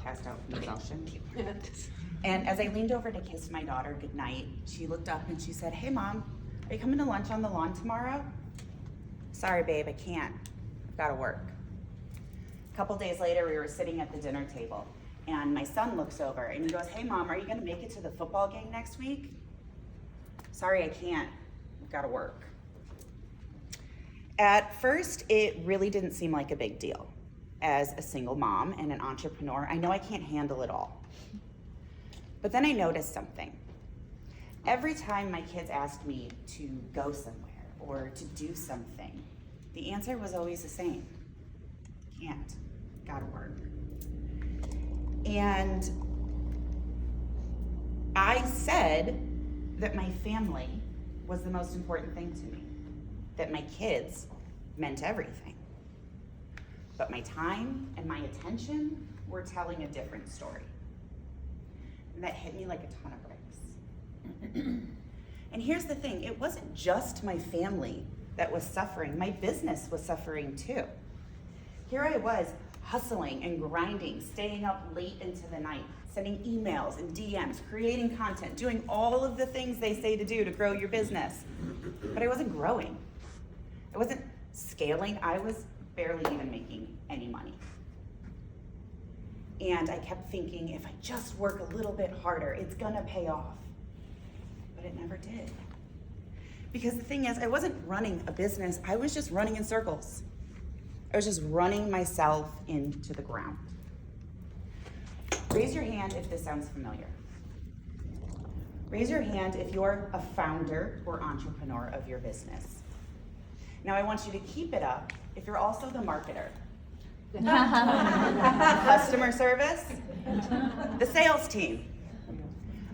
passed out from emotion. And as I leaned over to kiss my daughter goodnight, she looked up and she said, "Hey Mom, are you coming to lunch on the lawn tomorrow?" "Sorry babe, I can't. I've gotta work." A couple days later, we were sitting at the dinner table and my son looks over and he goes, "Hey Mom, are you gonna make it to the football game next week?" "Sorry, I can't. I've gotta work." At first, it really didn't seem like a big deal. As a single mom and an entrepreneur, I know I can't handle it all. But then I noticed something. Every time my kids asked me to go somewhere or to do something, the answer was always the same. Can't, gotta work. And I said that my family was the most important thing to me, that my kids meant everything. But my time and my attention were telling a different story. And that hit me like a ton of bricks. And here's the thing, it wasn't just my family that was suffering, my business was suffering too. Here I was hustling and grinding, staying up late into the night, sending emails and DMs, creating content, doing all of the things they say to do to grow your business. But I wasn't growing. I wasn't scaling. I was barely even making any money. And I kept thinking, if I just work a little bit harder, it's gonna pay off. But it never did. Because the thing is, I wasn't running a business, I was just running in circles. I was just running myself into the ground. Raise your hand if this sounds familiar. Raise your hand if you're a founder or entrepreneur of your business. Now I want you to keep it up if you're also the marketer. Customer service, the sales team.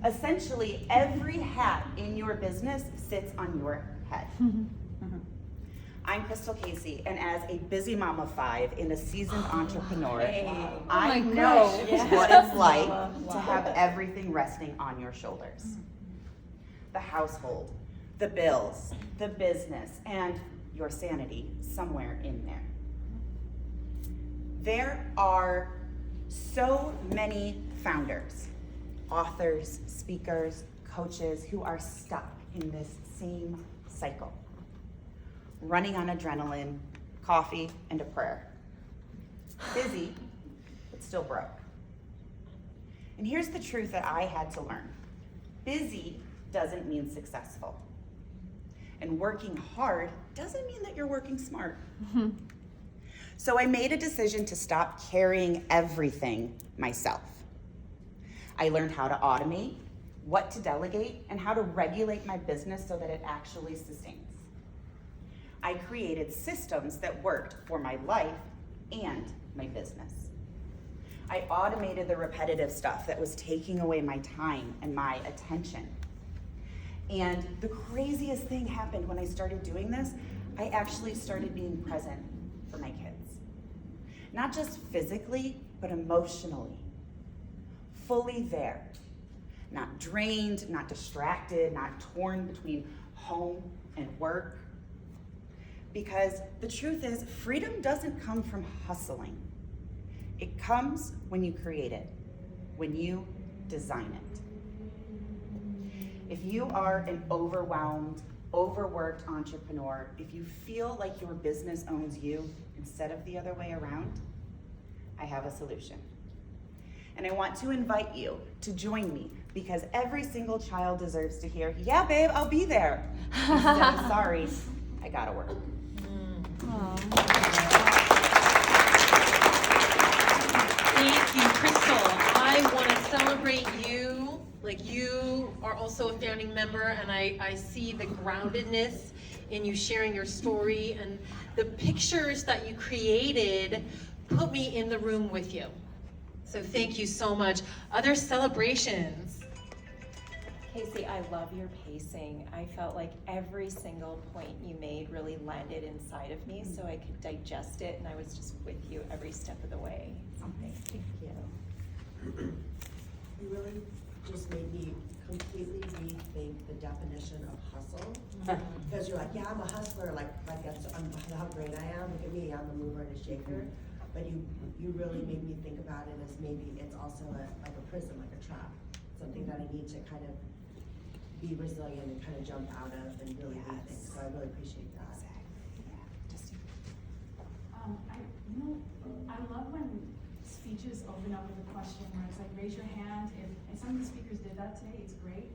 Essentially, every hat in your business sits on your head. I'm Krystal Casey, and as a busy mom of 5 and a seasoned entrepreneur, I know what it's like to have everything resting on your shoulders. The household, the bills, the business, and your sanity somewhere in there. There are so many founders, authors, speakers, coaches who are stuck in this same cycle, running on adrenaline, coffee, and a prayer. Busy, but still broke. And here's the truth that I had to learn. Busy doesn't mean successful. And working hard doesn't mean that you're working smart. So I made a decision to stop carrying everything myself. I learned how to automate, what to delegate, and how to regulate my business so that it actually sustains. I created systems that worked for my life and my business. I automated the repetitive stuff that was taking away my time and my attention. And the craziest thing happened when I started doing this. I actually started being present for my kids. Not just physically, but emotionally. Fully there. Not drained, not distracted, not torn between home and work. Because the truth is, freedom doesn't come from hustling. It comes when you create it, when you design it. If you are an overwhelmed, overworked entrepreneur, if you feel like your business owns you instead of the other way around, I have a solution. And I want to invite you to join me because every single child deserves to hear, "Yeah, babe, I'll be there." Instead of, "Sorry, I gotta work." Thank you, Krystal. I want to celebrate you. Like, you are also a founding member, and I see the groundedness in you sharing your story, and the pictures that you created put me in the room with you. So thank you so much. Other celebrations? Casey, I love your pacing. I felt like every single point you made really landed inside of me so I could digest it, and I was just with you every step of the way. So thank you. You really just made me completely rethink the definition of hustle. Because you're like, yeah, I'm a hustler, like that's how great I am. Look at me, I'm a mover and a shaker. but you really made me think about it as maybe it's also like a prison, like a trap, something that I need to kind of be resilient and kind of jump out of and really rethink. So I really appreciate that. I love when speeches open up with a question where it's like, raise your hand. And some of the speakers did that today, it's great.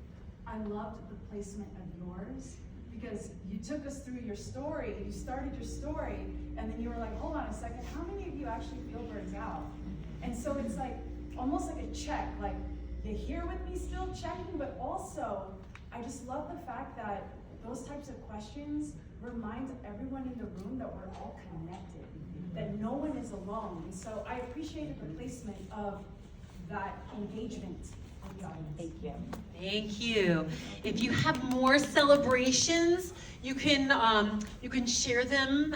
I loved the placement of yours because you took us through your story, you started your story, and then you were like, hold on a second, how many of you actually feel burnt out? And so it's like, almost like a check, like, you're here with me still checking, but also, I just love the fact that those types of questions remind everyone in the room that we're all connected, that no one is alone. And so I appreciated the placement of that engagement of the audience. Thank you. Thank you. If you have more celebrations, you can share them